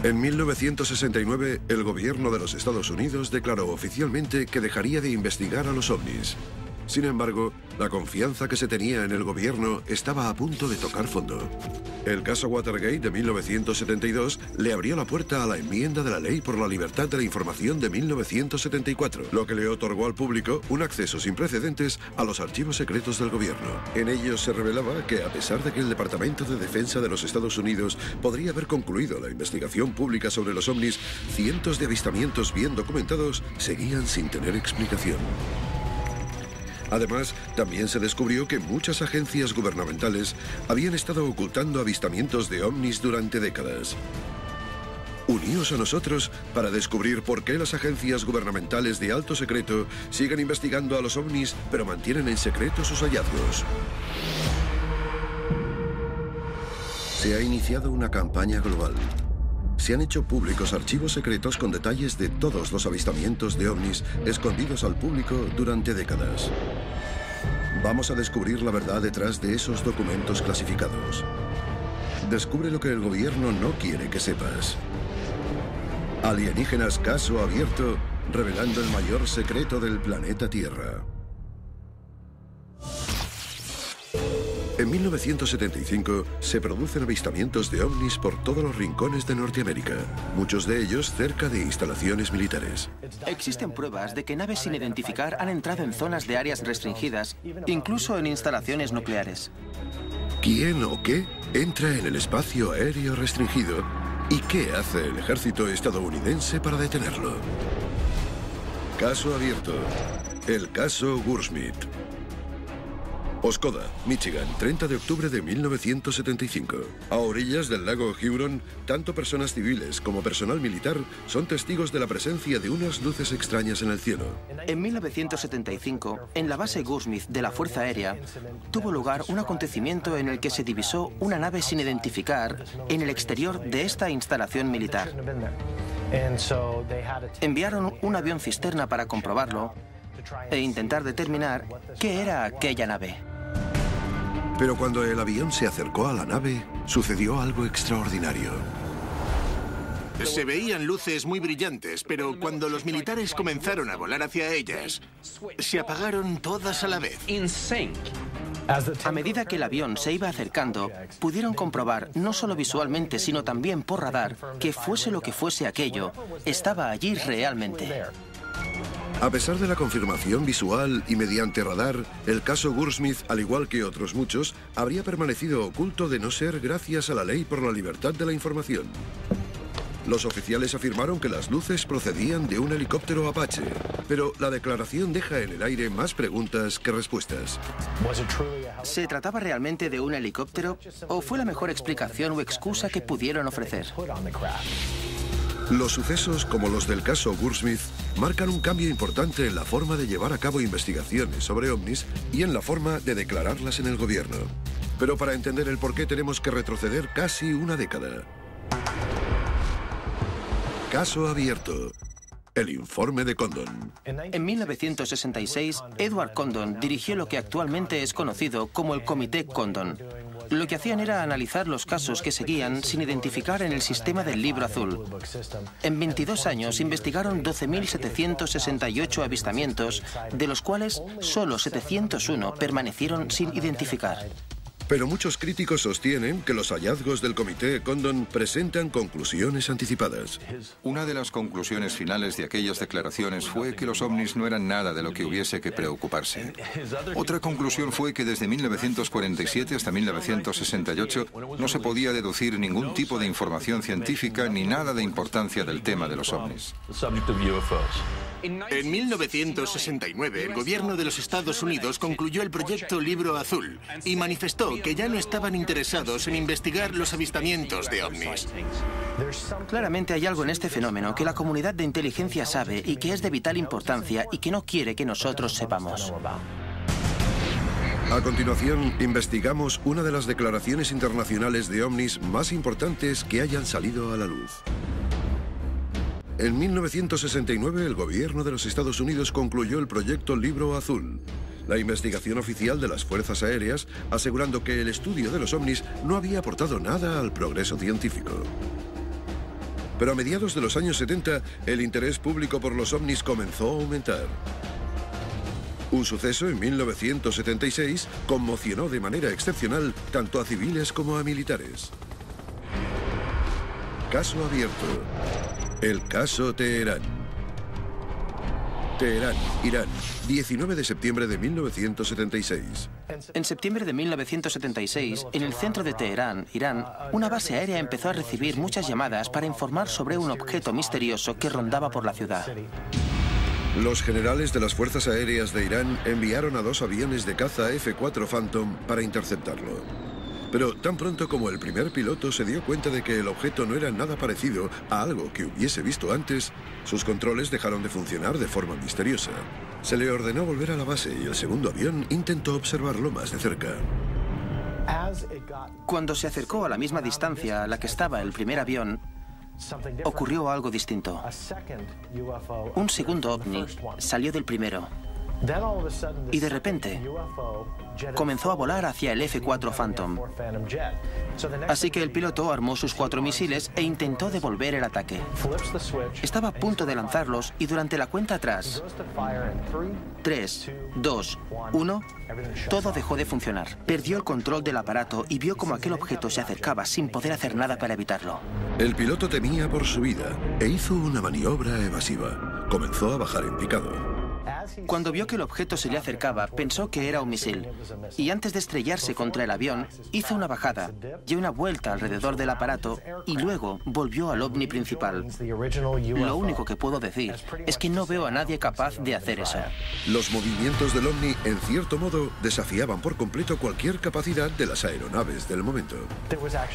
En 1969, el gobierno de los Estados Unidos declaró oficialmente que dejaría de investigar a los ovnis. Sin embargo, la confianza que se tenía en el gobierno estaba a punto de tocar fondo. El caso Watergate de 1972 le abrió la puerta a la enmienda de la Ley por la Libertad de la Información de 1974, lo que le otorgó al público un acceso sin precedentes a los archivos secretos del gobierno. En ellos se revelaba que, a pesar de que el Departamento de Defensa de los Estados Unidos podría haber concluido la investigación pública sobre los ovnis, cientos de avistamientos bien documentados seguían sin tener explicación. Además, también se descubrió que muchas agencias gubernamentales habían estado ocultando avistamientos de ovnis durante décadas. Uníos a nosotros para descubrir por qué las agencias gubernamentales de alto secreto siguen investigando a los ovnis, pero mantienen en secreto sus hallazgos. Se ha iniciado una campaña global. Se han hecho públicos archivos secretos con detalles de todos los avistamientos de ovnis escondidos al público durante décadas. Vamos a descubrir la verdad detrás de esos documentos clasificados. Descubre lo que el gobierno no quiere que sepas. Alienígenas caso abierto, revelando el mayor secreto del planeta Tierra. En 1975 se producen avistamientos de ovnis por todos los rincones de Norteamérica, muchos de ellos cerca de instalaciones militares. Existen pruebas de que naves sin identificar han entrado en zonas de áreas restringidas, incluso en instalaciones nucleares. ¿Quién o qué entra en el espacio aéreo restringido? ¿Y qué hace el ejército estadounidense para detenerlo? Caso abierto. El caso Wurtsmith. Oscoda, Michigan, 30 de octubre de 1975. A orillas del lago Huron, tanto personas civiles como personal militar son testigos de la presencia de unas luces extrañas en el cielo. En 1975, en la base Wurtsmith de la Fuerza Aérea, tuvo lugar un acontecimiento en el que se divisó una nave sin identificar en el exterior de esta instalación militar. Enviaron un avión cisterna para comprobarlo e intentar determinar qué era aquella nave. Pero cuando el avión se acercó a la nave, sucedió algo extraordinario. Se veían luces muy brillantes, pero cuando los militares comenzaron a volar hacia ellas, se apagaron todas a la vez. A medida que el avión se iba acercando, pudieron comprobar, no solo visualmente, sino también por radar, que fuese lo que fuese aquello, estaba allí realmente. A pesar de la confirmación visual y mediante radar, el caso Wurtsmith, al igual que otros muchos, habría permanecido oculto de no ser gracias a la Ley por la Libertad de la Información. Los oficiales afirmaron que las luces procedían de un helicóptero Apache, pero la declaración deja en el aire más preguntas que respuestas. ¿Se trataba realmente de un helicóptero o fue la mejor explicación o excusa que pudieron ofrecer? Los sucesos como los del caso Wurtsmith marcan un cambio importante en la forma de llevar a cabo investigaciones sobre ovnis y en la forma de declararlas en el gobierno. Pero para entender el porqué tenemos que retroceder casi una década. Caso abierto. El informe de Condon. En 1966, Edward Condon dirigió lo que actualmente es conocido como el Comité Condon. Lo que hacían era analizar los casos que seguían sin identificar en el sistema del Libro Azul. En 22 años investigaron 12.768 avistamientos, de los cuales solo 701 permanecieron sin identificar. Pero muchos críticos sostienen que los hallazgos del Comité Condon presentan conclusiones anticipadas. Una de las conclusiones finales de aquellas declaraciones fue que los ovnis no eran nada de lo que hubiese que preocuparse. Otra conclusión fue que desde 1947 hasta 1968 no se podía deducir ningún tipo de información científica ni nada de importancia del tema de los ovnis. En 1969, el gobierno de los Estados Unidos concluyó el proyecto Libro Azul y manifestó que ya no estaban interesados en investigar los avistamientos de ovnis. Claramente hay algo en este fenómeno que la comunidad de inteligencia sabe y que es de vital importancia y que no quiere que nosotros sepamos. A continuación, investigamos una de las declaraciones internacionales de ovnis más importantes que hayan salido a la luz. En 1969, el gobierno de los Estados Unidos concluyó el proyecto Libro Azul, la investigación oficial de las fuerzas aéreas, asegurando que el estudio de los ovnis no había aportado nada al progreso científico. Pero a mediados de los años 70, el interés público por los ovnis comenzó a aumentar. Un suceso en 1976 conmocionó de manera excepcional tanto a civiles como a militares. Caso abierto. El caso Teherán. Teherán, Irán, 19 de septiembre de 1976. En septiembre de 1976, en el centro de Teherán, Irán, una base aérea empezó a recibir muchas llamadas para informar sobre un objeto misterioso que rondaba por la ciudad. Los generales de las Fuerzas Aéreas de Irán enviaron a 2 aviones de caza F-4 Phantom para interceptarlo. Pero tan pronto como el primer piloto se dio cuenta de que el objeto no era nada parecido a algo que hubiese visto antes, sus controles dejaron de funcionar de forma misteriosa. Se le ordenó volver a la base y el segundo avión intentó observarlo más de cerca. Cuando se acercó a la misma distancia a la que estaba el primer avión, ocurrió algo distinto. Un segundo ovni salió del primero y de repente comenzó a volar hacia el F-4 Phantom. Así que el piloto armó sus 4 misiles e intentó devolver el ataque. Estaba a punto de lanzarlos y durante la cuenta atrás, 3, 2, 1, todo dejó de funcionar. Perdió el control del aparato y vio como aquel objeto se acercaba sin poder hacer nada para evitarlo. El piloto temía por su vida e hizo una maniobra evasiva. Comenzó a bajar en picado. Cuando vio que el objeto se le acercaba, pensó que era un misil. Y antes de estrellarse contra el avión, hizo una bajada, dio una vuelta alrededor del aparato y luego volvió al ovni principal. Lo único que puedo decir es que no veo a nadie capaz de hacer eso. Los movimientos del ovni, en cierto modo, desafiaban por completo cualquier capacidad de las aeronaves del momento.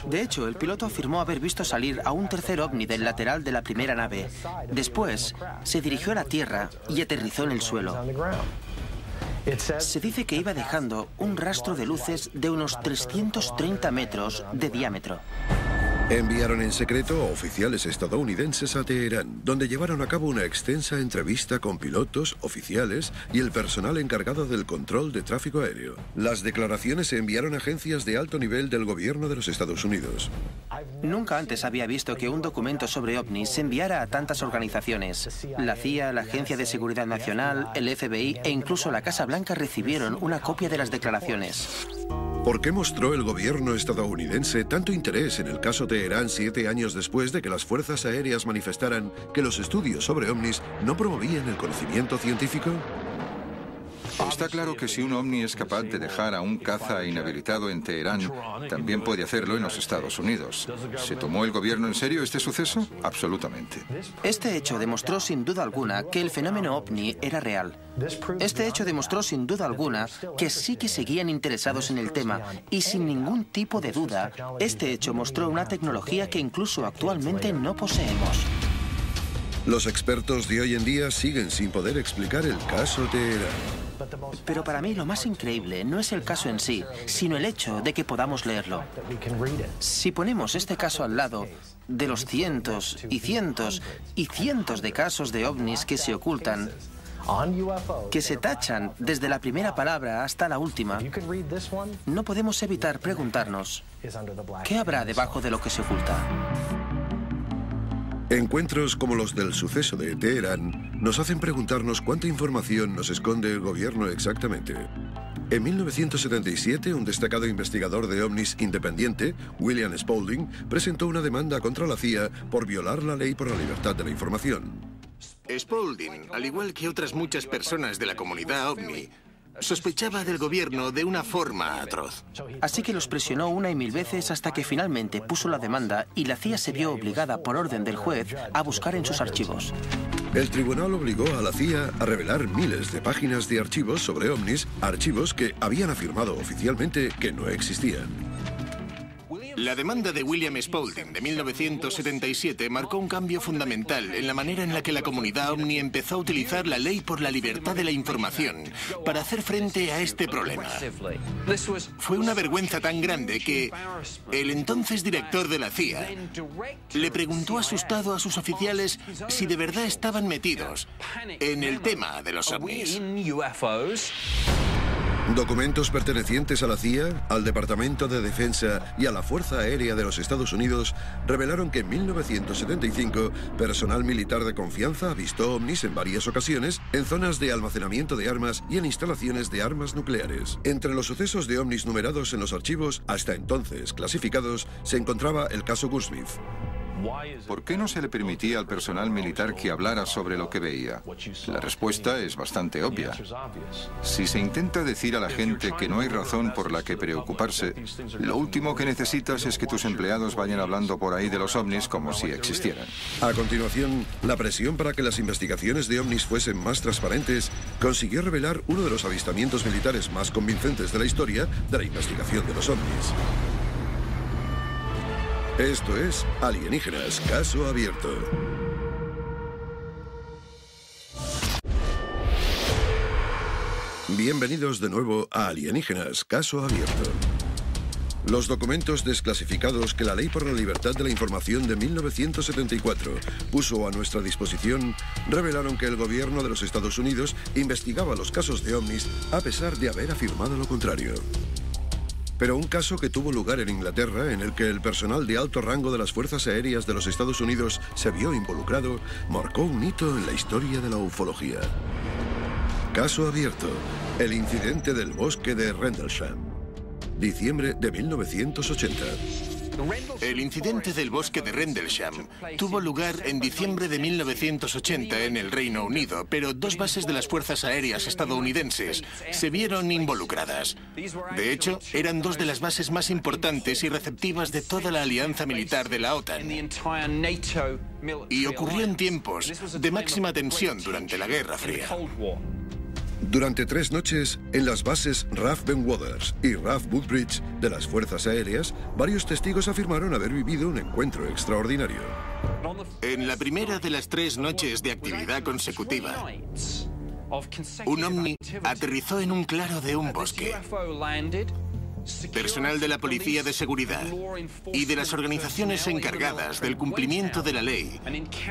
De hecho, el piloto afirmó haber visto salir a un tercer ovni del lateral de la primera nave. Después, se dirigió a la Tierra y aterrizó en el suelo. Se dice que iba dejando un rastro de luces de unos 330 metros de diámetro. Enviaron en secreto a oficiales estadounidenses a Teherán, donde llevaron a cabo una extensa entrevista con pilotos, oficiales y el personal encargado del control de tráfico aéreo. Las declaraciones se enviaron a agencias de alto nivel del gobierno de los Estados Unidos. Nunca antes había visto que un documento sobre ovnis se enviara a tantas organizaciones. La CIA, la Agencia de Seguridad Nacional, el FBI e incluso la Casa Blanca recibieron una copia de las declaraciones. ¿Por qué mostró el gobierno estadounidense tanto interés en el caso Teherán 7 años después de que las fuerzas aéreas manifestaran que los estudios sobre ovnis no promovían el conocimiento científico? Está claro que si un ovni es capaz de dejar a un caza inhabilitado en Teherán, también puede hacerlo en los Estados Unidos. ¿Se tomó el gobierno en serio este suceso? Absolutamente. Este hecho demostró sin duda alguna que el fenómeno ovni era real. Este hecho demostró sin duda alguna que sí que seguían interesados en el tema y sin ningún tipo de duda, este hecho mostró una tecnología que incluso actualmente no poseemos. Los expertos de hoy en día siguen sin poder explicar el caso Teherán. Pero para mí lo más increíble no es el caso en sí, sino el hecho de que podamos leerlo. Si ponemos este caso al lado de los cientos y cientos y cientos de casos de ovnis que se ocultan, que se tachan desde la primera palabra hasta la última, no podemos evitar preguntarnos, ¿qué habrá debajo de lo que se oculta? Encuentros como los del suceso de Teherán nos hacen preguntarnos cuánta información nos esconde el gobierno exactamente. En 1977, un destacado investigador de ovnis independiente, William Spaulding, presentó una demanda contra la CIA por violar la ley por la libertad de la información. Spaulding, al igual que otras muchas personas de la comunidad ovni, sospechaba del gobierno de una forma atroz. Así que los presionó una y mil veces hasta que finalmente puso la demanda y la CIA se vio obligada por orden del juez a buscar en sus archivos. El tribunal obligó a la CIA a revelar miles de páginas de archivos sobre ovnis, archivos que habían afirmado oficialmente que no existían. La demanda de William Spaulding de 1977 marcó un cambio fundamental en la manera en la que la comunidad ovni empezó a utilizar la ley por la libertad de la información para hacer frente a este problema. Fue una vergüenza tan grande que el entonces director de la CIA le preguntó asustado a sus oficiales si de verdad estaban metidos en el tema de los ovnis. Documentos pertenecientes a la CIA, al Departamento de Defensa y a la Fuerza Aérea de los Estados Unidos revelaron que en 1975 personal militar de confianza avistó ovnis en varias ocasiones en zonas de almacenamiento de armas y en instalaciones de armas nucleares. Entre los sucesos de ovnis numerados en los archivos, hasta entonces clasificados, se encontraba el caso Goursmith. ¿Por qué no se le permitía al personal militar que hablara sobre lo que veía? La respuesta es bastante obvia. Si se intenta decir a la gente que no hay razón por la que preocuparse, lo último que necesitas es que tus empleados vayan hablando por ahí de los ovnis como si existieran. A continuación, la presión para que las investigaciones de ovnis fuesen más transparentes consiguió revelar uno de los avistamientos militares más convincentes de la historia de la investigación de los ovnis. Esto es Alienígenas, caso abierto. Bienvenidos de nuevo a Alienígenas, caso abierto. Los documentos desclasificados que la Ley por la Libertad de la Información de 1974 puso a nuestra disposición revelaron que el gobierno de los Estados Unidos investigaba los casos de ovnis a pesar de haber afirmado lo contrario. Pero un caso que tuvo lugar en Inglaterra, en el que el personal de alto rango de las Fuerzas Aéreas de los Estados Unidos se vio involucrado, marcó un hito en la historia de la ufología. Caso abierto: el incidente del bosque de Rendlesham. Diciembre de 1980. El incidente del bosque de Rendlesham tuvo lugar en diciembre de 1980 en el Reino Unido, pero dos bases de las Fuerzas Aéreas estadounidenses se vieron involucradas. De hecho, eran dos de las bases más importantes y receptivas de toda la alianza militar de la OTAN. Y ocurrió en tiempos de máxima tensión durante la Guerra Fría. Durante 3 noches, en las bases RAF Bentwaters y RAF Woodbridge de las Fuerzas Aéreas, varios testigos afirmaron haber vivido un encuentro extraordinario. En la primera de las 3 noches de actividad consecutiva, un ovni aterrizó en un claro de un bosque. Personal de la Policía de Seguridad y de las organizaciones encargadas del cumplimiento de la ley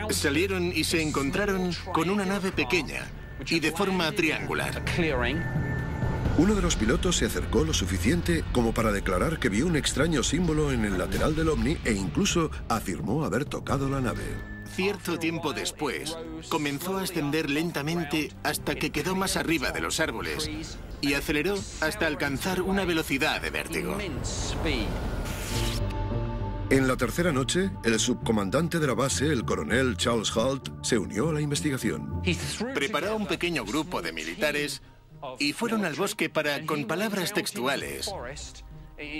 salieron y se encontraron con una nave pequeña y de forma triangular. Uno de los pilotos se acercó lo suficiente como para declarar que vio un extraño símbolo en el lateral del ovni e incluso afirmó haber tocado la nave. Cierto tiempo después, comenzó a ascender lentamente hasta que quedó más arriba de los árboles y aceleró hasta alcanzar una velocidad de vértigo. En la tercera noche, el subcomandante de la base, el coronel Charles Halt, se unió a la investigación. Preparó un pequeño grupo de militares y fueron al bosque para, con palabras textuales,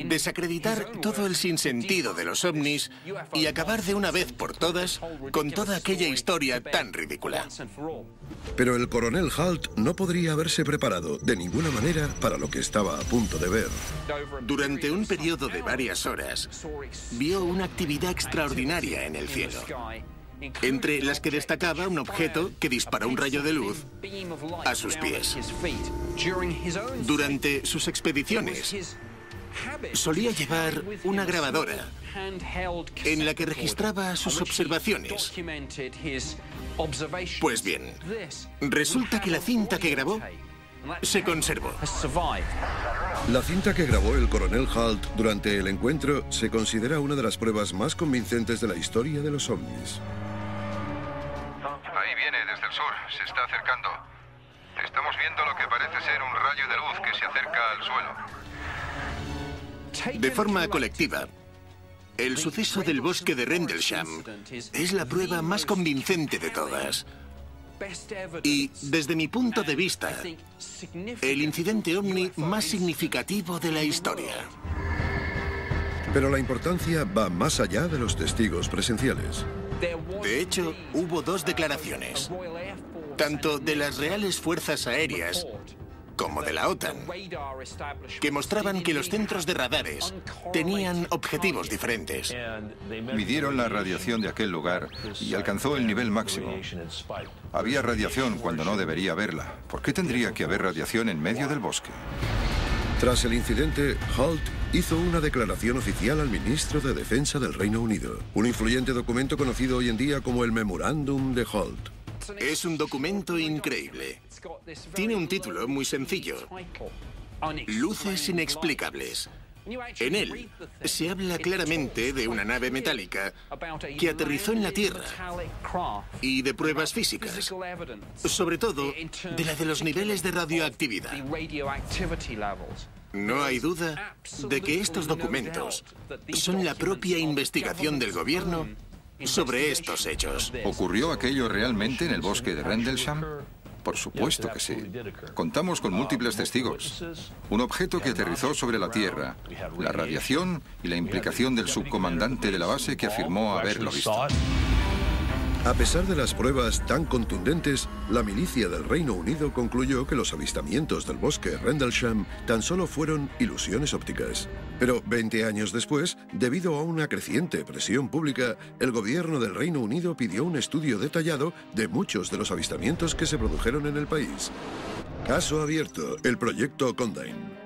desacreditar todo el sinsentido de los ovnis y acabar de una vez por todas con toda aquella historia tan ridícula. Pero el coronel Halt no podría haberse preparado de ninguna manera para lo que estaba a punto de ver. Durante un periodo de varias horas, vio una actividad extraordinaria en el cielo, entre las que destacaba un objeto que disparó un rayo de luz a sus pies. Durante sus expediciones, solía llevar una grabadora en la que registraba sus observaciones. Pues bien, resulta que la cinta que grabó se conservó. La cinta que grabó el coronel Halt durante el encuentro se considera una de las pruebas más convincentes de la historia de los ovnis. Ahí viene desde el sur, se está acercando. Estamos viendo lo que parece ser un rayo de luz que se acerca al suelo. De forma colectiva, el suceso del bosque de Rendlesham es la prueba más convincente de todas. Y, desde mi punto de vista, el incidente ovni más significativo de la historia. Pero la importancia va más allá de los testigos presenciales. De hecho, hubo 2 declaraciones, tanto de las reales fuerzas aéreas como de la OTAN, que mostraban que los centros de radares tenían objetivos diferentes. Midieron la radiación de aquel lugar y alcanzó el nivel máximo. Había radiación cuando no debería haberla. ¿Por qué tendría que haber radiación en medio del bosque? Tras el incidente, Halt hizo una declaración oficial al ministro de Defensa del Reino Unido, un influyente documento conocido hoy en día como el Memorándum de Halt. Es un documento increíble. Tiene un título muy sencillo: Luces inexplicables. En él se habla claramente de una nave metálica que aterrizó en la Tierra y de pruebas físicas, sobre todo de la de los niveles de radioactividad. No hay duda de que estos documentos son la propia investigación del gobierno sobre estos hechos. ¿Ocurrió aquello realmente en el bosque de Rendlesham? Por supuesto que sí. Contamos con múltiples testigos. Un objeto que aterrizó sobre la Tierra, la radiación y la implicación del subcomandante de la base que afirmó haberlo visto. A pesar de las pruebas tan contundentes, la milicia del Reino Unido concluyó que los avistamientos del bosque Rendlesham tan solo fueron ilusiones ópticas. Pero 20 años después, debido a una creciente presión pública, el gobierno del Reino Unido pidió un estudio detallado de muchos de los avistamientos que se produjeron en el país. Caso abierto, el proyecto Condign.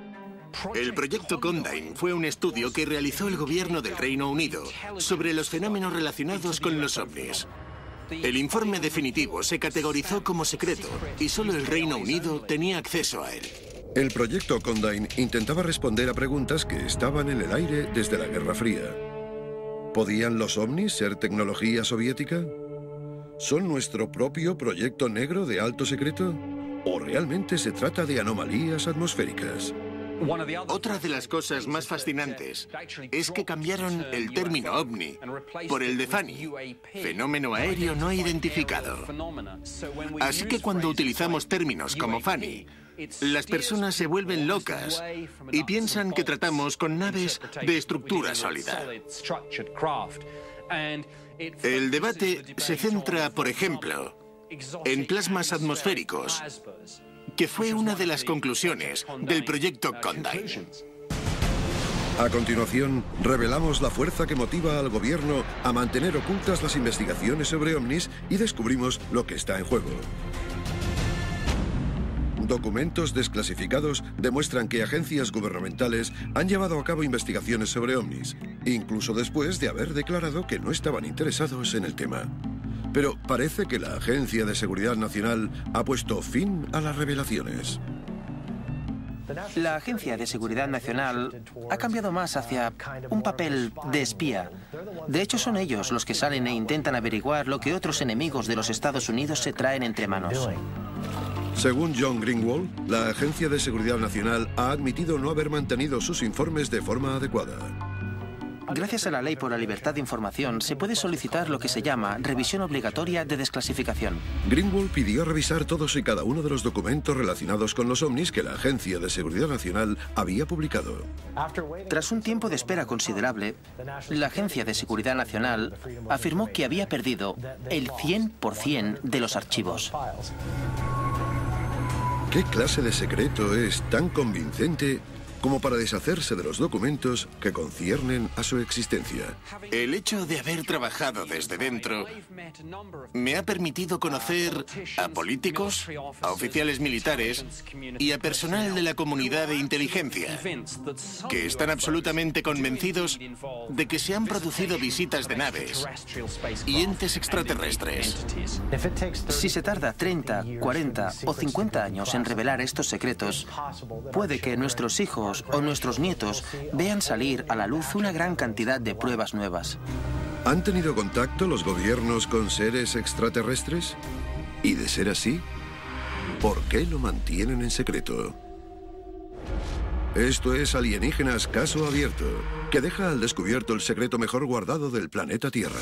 El proyecto Condign fue un estudio que realizó el gobierno del Reino Unido sobre los fenómenos relacionados con los ovnis. El informe definitivo se categorizó como secreto y solo el Reino Unido tenía acceso a él. El proyecto Condign intentaba responder a preguntas que estaban en el aire desde la Guerra Fría. ¿Podían los ovnis ser tecnología soviética? ¿Son nuestro propio proyecto negro de alto secreto? ¿O realmente se trata de anomalías atmosféricas? Otra de las cosas más fascinantes es que cambiaron el término ovni por el de FANI, fenómeno aéreo no identificado. Así que cuando utilizamos términos como FANI, las personas se vuelven locas y piensan que tratamos con naves de estructura sólida. El debate se centra, por ejemplo, en plasmas atmosféricos, que fue una de las conclusiones del proyecto Condign. A continuación, revelamos la fuerza que motiva al gobierno a mantener ocultas las investigaciones sobre ovnis y descubrimos lo que está en juego. Documentos desclasificados demuestran que agencias gubernamentales han llevado a cabo investigaciones sobre ovnis, incluso después de haber declarado que no estaban interesados en el tema. Pero parece que la Agencia de Seguridad Nacional ha puesto fin a las revelaciones. La Agencia de Seguridad Nacional ha cambiado más hacia un papel de espía. De hecho, son ellos los que salen e intentan averiguar lo que otros enemigos de los Estados Unidos se traen entre manos. Según John Greenwald, la Agencia de Seguridad Nacional ha admitido no haber mantenido sus informes de forma adecuada. Gracias a la Ley por la Libertad de Información, se puede solicitar lo que se llama revisión obligatoria de desclasificación. Greenwald pidió revisar todos y cada uno de los documentos relacionados con los ovnis que la Agencia de Seguridad Nacional había publicado. Tras un tiempo de espera considerable, la Agencia de Seguridad Nacional afirmó que había perdido el 100% de los archivos. ¿Qué clase de secreto es tan convincente como para deshacerse de los documentos que conciernen a su existencia? El hecho de haber trabajado desde dentro me ha permitido conocer a políticos, a oficiales militares y a personal de la comunidad de inteligencia, que están absolutamente convencidos de que se han producido visitas de naves y entes extraterrestres. Si se tarda 30, 40 o 50 años en revelar estos secretos, puede que nuestros hijos o nuestros nietos vean salir a la luz una gran cantidad de pruebas nuevas. ¿Han tenido contacto los gobiernos con seres extraterrestres? Y de ser así, ¿por qué lo mantienen en secreto? Esto es Alienígenas Caso Abierto, que deja al descubierto el secreto mejor guardado del planeta Tierra.